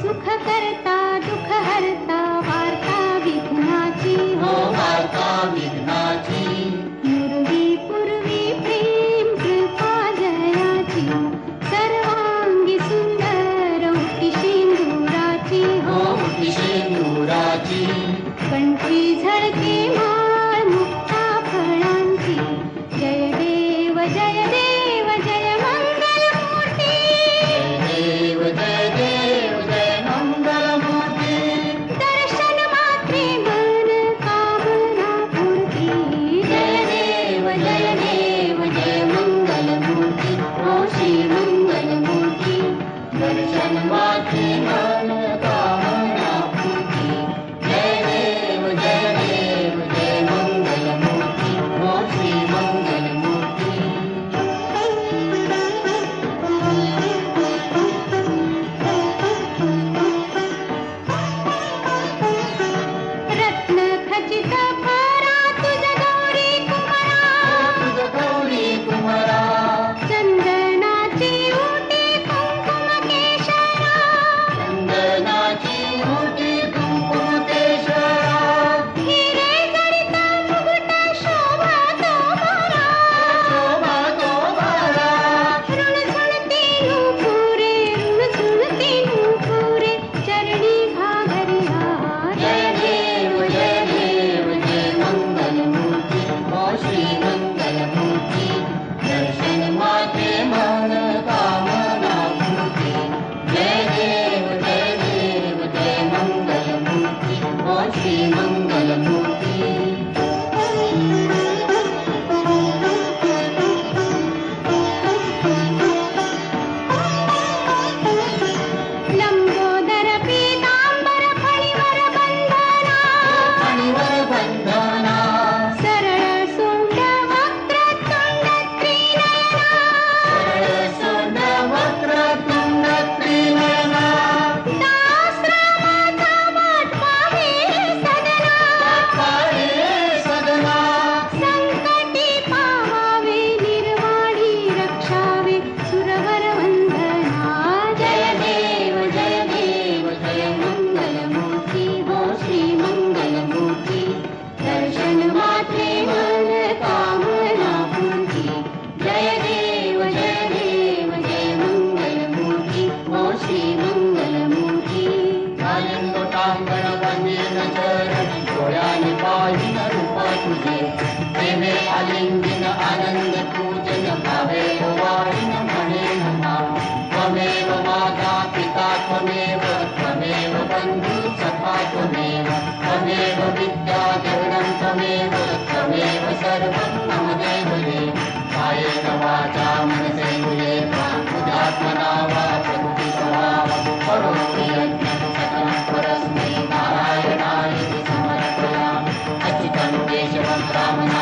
सुख करता दुःख हरता वार्ता विघ्नाची हो वार्ता विघ्नाची पूर्वी पूर्वी प्रेम कृपा जयाची सर्वांगी सुंदर उटी शेंदुराची हो उटी शेंदुराची कंठी झळके माळ मुक्ता फळांची जय देव जय देव जय मंगलमूर्ती जय देव जय मंगलमूर्ती दर्शन मात्रे मन कामना पूर्ती जय देव जय मंगलमूर्ती हो श्री मंगलमूर्ती दर्शन मात्रे मन कामना पूर्ती जय देव जय मंगलमूर्ती हो श्री मंगलमूर्ती रत्न खचित फरा तुझ गौरी कुमारा तुझ गौरी कुमारा चंदनाची उटी कुंकुम केशरा चंदनाची उटी कुंकुम केशरा हिरे जडित मुकुट शोभा तो भरा शोभा तो भरा ऋणझुणती नूपुरे ऋणझुणती नूपुरे चरणी घागरिया जय देव जय मंगलमूर्ती हो श्री मंगलमूर्ती दर्शन माते मन कामना पूर्ती जय देव जय मंगलमूर्ती हो श्री मंगलमूर्ती लंबोदर पीतांबर फणीवर बंधना फणीवर बंधना सरळ सोंड वक्रतुंड त्रिनयना सरळ सोंड वक्रतुंड त्रिनयना दासरामाचा वाट पाहे सदना पाहे सदना संकटी पावावे निर्वाणी रक्षावे सुरवर वंदना जय देव जय मंगलमूर्ती हो श्री मंगलमूर्ती दर्शन मात्रे मन कामना पूर्ती जय देव जय मंगलमूर्ती हो श्री मंगलमूर्ती लोटांगण वंदेन चरण डोळ्याने पाहिन रूप तुझे प्रेमे आलिंगन आनंद पूजन भावे वारिन म्हणेन नाम त्वमेव माता पिता त्वमेव बंधु सखा त्वमेव विद्या जगनं त्वमेव सर्वं मम देवदेव कायेन वाचा मनसेन्द्रियेण बुद्ध्यात्मना वा प्रकृतिस्वभावं करोमि यज्ञं सकलं परस्मै नारायणाय समर्पयामि अच्युतं केशवं रामनाथं